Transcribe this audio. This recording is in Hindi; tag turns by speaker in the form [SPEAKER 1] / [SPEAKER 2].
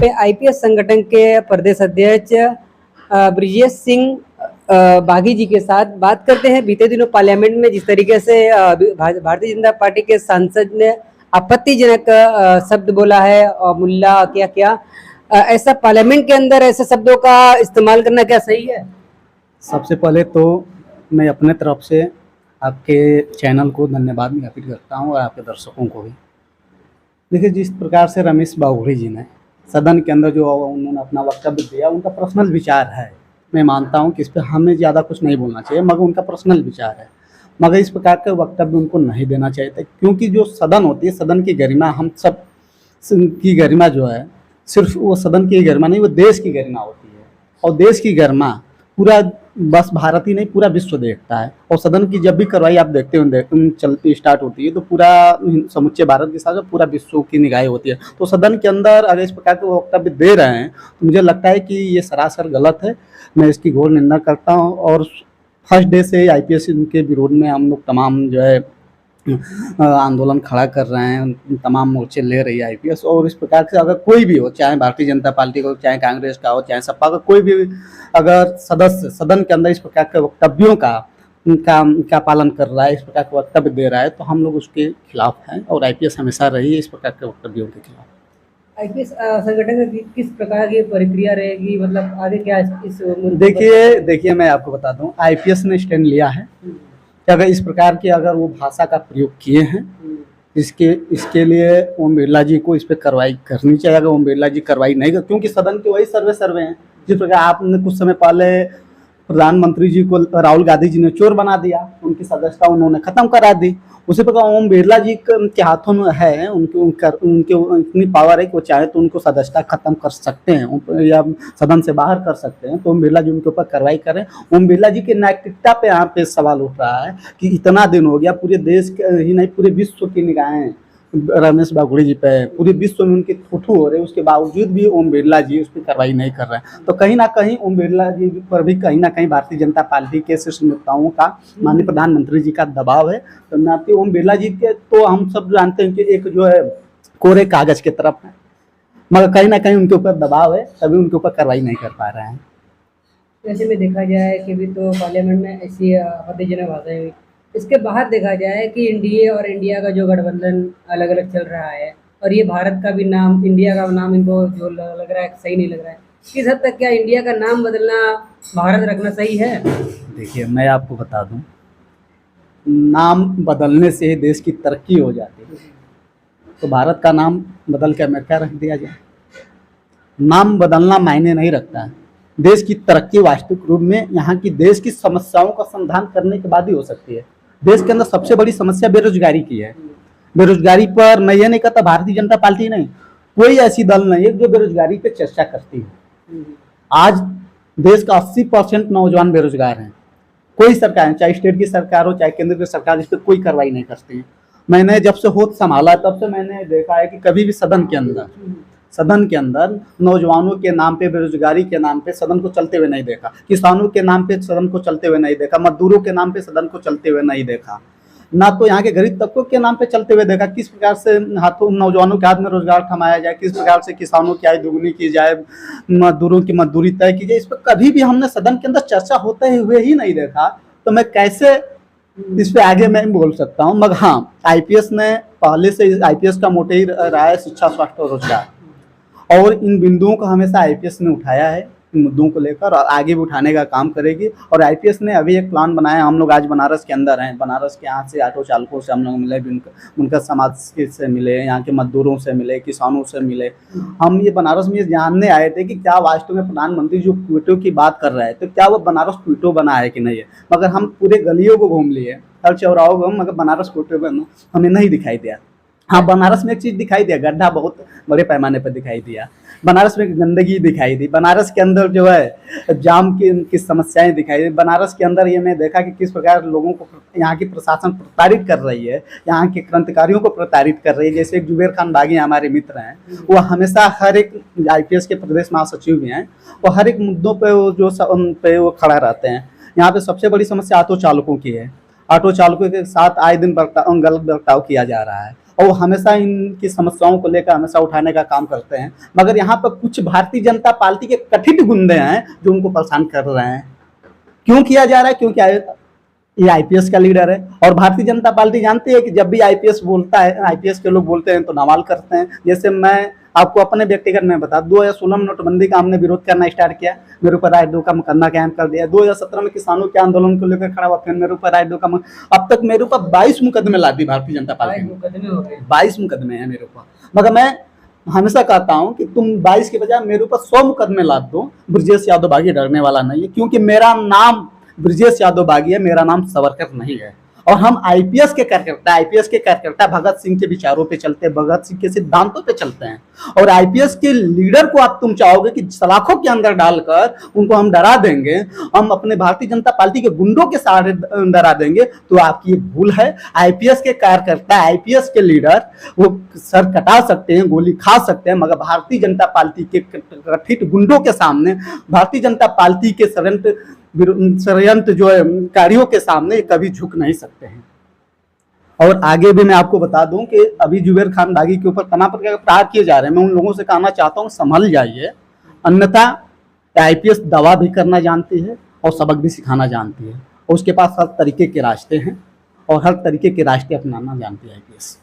[SPEAKER 1] पे आईपीएस संगठन के प्रदेश अध्यक्ष ब्रिजेश सिंह बागी जी के साथ बात करते हैं। बीते दिनों पार्लियामेंट में जिस तरीके से भारतीय जनता पार्टी के सांसद ने आपत्तिजनक शब्द बोला है और मुल्ला क्या क्या, ऐसा पार्लियामेंट के अंदर ऐसे शब्दों का इस्तेमाल करना क्या सही है?
[SPEAKER 2] सबसे पहले तो मैं अपने तरफ से आपके चैनल को धन्यवाद ज्ञापित करता हूं और आपके दर्शकों को भी। देखिए, जिस प्रकार से रमेश बागड़ी जी ने सदन के अंदर जो उन्होंने अपना वक्तव्य दिया, उनका पर्सनल विचार है। मैं मानता हूं कि इस पर हमें ज़्यादा कुछ नहीं बोलना चाहिए, मगर उनका पर्सनल विचार है। मगर इस प्रकार के वक्तव्य उनको नहीं देना चाहिए था, क्योंकि जो सदन होती है, सदन की गरिमा, हम सब की गरिमा जो है, सिर्फ वो सदन की गरिमा नहीं, वो देश की गरिमा होती है। और देश की गरिमा पूरा बस भारत ही नहीं, पूरा विश्व देखता है। और सदन की जब भी कार्रवाई आप देखते हो चलती स्टार्ट होती है, तो पूरा समूचे भारत के साथ पूरा विश्व की निगाहें होती है। तो सदन के अंदर अगर इस प्रकार के वक्तव्य दे रहे हैं तो मुझे लगता है कि ये सरासर गलत है। मैं इसकी घोर निंदा करता हूँ। और फर्स्ट डे से आईपीएस के विरोध में हम लोग तमाम जो है आंदोलन खड़ा कर रहे हैं, तमाम मोर्चे ले रही है आईपीएस। और इस प्रकार से अगर कोई भी हो, चाहे भारतीय जनता पार्टी का हो, चाहे कांग्रेस का हो, चाहे सपा का, कोई भी अगर सदस्य सदन के अंदर इस प्रकार के वक्तव्यों का पालन कर रहा है, इस प्रकार के वक्तव्य दे रहा है, तो हम लोग उसके खिलाफ हैं। और आईपीएस हमेशा रही है इस प्रकार के वक्तव्यों के खिलाफ।
[SPEAKER 1] आईपीएस संगठन की किस प्रकार की प्रक्रिया रहेगी, मतलब आगे क्या इस
[SPEAKER 2] देखिए मैं आपको बता दूं, आईपीएस ने स्टैंड लिया है कि अगर इस प्रकार की अगर वो भाषा का प्रयोग किए हैं, इसके लिए ओम बिरला जी को इस पर कार्रवाई करनी चाहिए। अगर ओम बिरला जी कार्रवाई नहीं कर, क्योंकि सदन के वही सर्वे हैं। जिस प्रकार आपने कुछ समय पहले प्रधानमंत्री जी को राहुल गांधी जी ने चोर बना दिया, उनकी सदस्यता उन्होंने खत्म करा दी, उसी प्रकार ओम बिरला जी के हाथों में है, उनके इतनी पावर है कि वो चाहे तो उनको सदस्यता खत्म कर सकते हैं या सदन से बाहर कर सकते हैं। तो ओम बिरला जी उनके ऊपर कार्रवाई करें। ओम बिरला जी की नैतिकता पे यहाँ पे सवाल उठ रहा है कि इतना दिन हो गया, पूरे देश के ही नहीं, पूरे विश्व की निगाहें रमेश बागड़ी जी पे, पूरे विश्व में उनके थूथू हो रहे, उसके बावजूद भी ओम बिरला जी उस पर कार्रवाई नहीं कर रहे हैं। तो कहीं ना कहीं ओम बिरला जी पर भी कहीं ना कहीं भारतीय जनता पार्टी के शीर्ष नेताओं का, माननीय प्रधानमंत्री जी का दबाव है। तो ओम बिरला जी के तो हम सब जानते हैं कि एक जो है कोरे कागज की तरफ है, मगर कहीं ना कहीं उनके ऊपर दबाव है, तभी उनके ऊपर कार्रवाई नहीं कर पा रहे हैं।
[SPEAKER 1] वैसे में देखा जाए कि भी तो पार्लियामेंट में ऐसी आपत्तिजनक बातें हुई, इसके बाहर देखा जाए कि एनडीए और इंडिया का जो गठबंधन अलग अलग चल रहा है, और ये भारत का भी नाम, इंडिया का नाम इनको जो लग रहा है सही नहीं लग रहा है, किस हद तक क्या इंडिया का नाम बदलना, भारत रखना सही है?
[SPEAKER 2] देखिए, मैं आपको बता दूं, नाम बदलने से देश की तरक्की हो जाती है। तो भारत का नाम बदल के अमेरिका रख दिया जाए, नाम बदलना मायने नहीं रखता है। देश की तरक्की वास्तविक रूप में यहाँ की देश की समस्याओं का समाधान करने के बाद ही हो सकती है। देश के अंदर सबसे बड़ी समस्या बेरोजगारी की है। बेरोजगारी पर मैं ये नहीं कहता भारतीय जनता पार्टी नहीं, कोई ऐसी दल नहीं है जो बेरोजगारी पे चर्चा करती है। आज देश का 80% नौजवान बेरोजगार हैं। कोई सरकार, चाहे स्टेट की सरकार हो, चाहे केंद्र की सरकार, इस पर कोई कार्रवाई नहीं करती है। मैंने जब से होश संभाला तब से मैंने देखा है कि कभी भी सदन के अंदर नौजवानों के नाम पे, बेरोजगारी के नाम पे सदन को चलते हुए नहीं देखा, किसानों के नाम पे सदन को चलते हुए नहीं देखा, मजदूरों के नाम पे सदन को चलते हुए नहीं देखा, ना तो यहाँ के गरीब तबकों के नाम पे चलते हुए देखा। किस प्रकार से हाथों नौजवानों के हाथ में रोजगार थमाया जाए, किस प्रकार से किसानों की आय दुगनी की जाए, मजदूरों की मजदूरी तय की जाए, इस पर कभी भी हमने सदन के अंदर चर्चा होते हुए ही नहीं देखा। तो मैं कैसे इस पे आगे मैं बोल सकता हूँ। मगर हाँ, आईपीएस ने पहले से, आईपीएस का मोटे ही रहा है शिक्षा, स्वास्थ्य और रोजगार, और इन बिंदुओं को हमेशा आईपीएस ने उठाया है, इन मुद्दों को लेकर, और आगे भी उठाने का काम करेगी। और आईपीएस ने अभी एक प्लान बनाया। हम लोग आज बनारस के अंदर हैं, बनारस के यहाँ से ऑटो चालकों से हम लोग मिले, उनका समाज से मिले, यहाँ के मजदूरों से मिले, किसानों से मिले। हम ये बनारस में ये जानने आए थे कि क्या वास्तव में प्रधानमंत्री जो क्विटो की बात कर रहे हैं, तो क्या वो बनारस क्विटो बना है कि नहीं है। मगर हम पूरे गलियों को घूम लिए, हर चौराहों को, मगर बनारस क्विटो बना हमें नहीं दिखाई दिया। हाँ, बनारस में एक चीज़ दिखाई दिया, गड्ढा बहुत बड़े पैमाने पर दिखाई दिया। बनारस में गंदगी दिखाई दी। बनारस के अंदर जो है जाम की समस्याएं दिखाई दी। बनारस के अंदर ये मैं देखा कि किस प्रकार लोगों को यहाँ की प्रशासन प्रताड़ित कर रही है, यहाँ के क्रांतिकारियों को प्रताड़ित कर रही है। जैसे एक जुबेर खान बागी हमारे मित्र हैं, वो हमेशा हर एक आईपीएस के प्रदेश महासचिव भी हैं, वो हर एक मुद्दों पर वो खड़ा रहते हैं। यहाँ पे सबसे बड़ी समस्या ऑटो चालकों की है। ऑटो चालकों के साथ आए दिन गलत बर्ताव किया जा रहा है। और वो हमेशा इनकी समस्याओं को लेकर हमेशा उठाने का काम करते हैं। मगर यहाँ पर कुछ भारतीय जनता पार्टी के कथित गुंडे हैं जो उनको परेशान कर रहे हैं। क्यों किया जा रहा है? क्योंकि ये आईपीएस का लीडर है और भारतीय जनता पार्टी जानती है कि जब भी आईपीएस बोलता है, आईपीएस के लोग बोलते हैं तो नवाल करते हैं। जैसे मैं आपको अपने व्यक्तिगत में बता, 2016 में नोटबंदी का हमने विरोध करना स्टार्ट किया, मेरे ऊपर राय 2 का मुकदमा कायम कर दिया। 2017 में किसानों के आंदोलन को लेकर खड़ा हुआ, फिर मेरे ऊपर राय 2 का अब तक मेरे ऊपर 22 मुकदमे ला दी भारतीय जनता पार्टी ने। 22 मुकदमे हैं मेरे ऊपर। मगर मैं हमेशा कहता हूं कि तुम 22 के बजाय मेरे ऊपर 100 मुकदमे ला दो, ब्रजेश यादव बागी डरने वाला नहीं है, क्योंकि मेरा नाम ब्रजेश यादव बागी है, मेरा नाम सावरकर नहीं है। और हम आईपीएस के कार्यकर्ता भगत सिंह के विचारों पे चलते हैं, भगत सिंह के सिद्धांतों पे चलते हैं। और आईपीएस के लीडर को आप तुम चाहोगे कि सलाखों के अंदर डालकर उनको हम डरा देंगे, हम अपने भारतीय जनता पार्टी के गुंडों के सहारे डरा देंगे, तो आपकी ये भूल है। आईपीएस के कार्यकर्ता, आईपीएस के लीडर वो सर कटा सकते हैं, गोली खा सकते हैं, मगर भारतीय जनता पार्टी के कथित गुंडों के सामने, भारतीय जनता पार्टी के षड्यंत्र जो है कार्यों के सामने कभी झुक नहीं सकते हैं। और आगे भी मैं आपको बता दूं कि अभी जुबेर खान बागी के ऊपर तमाम प्रकार के प्रहार किए जा रहे हैं। मैं उन लोगों से कहना चाहता हूं संभल जाइए, अन्यथा आईपीएस दवा भी करना जानती है और सबक भी सिखाना जानती है, और उसके पास हर तरीके के रास्ते हैं और हर तरीके के रास्ते अपनाना जानती है आईपीएस।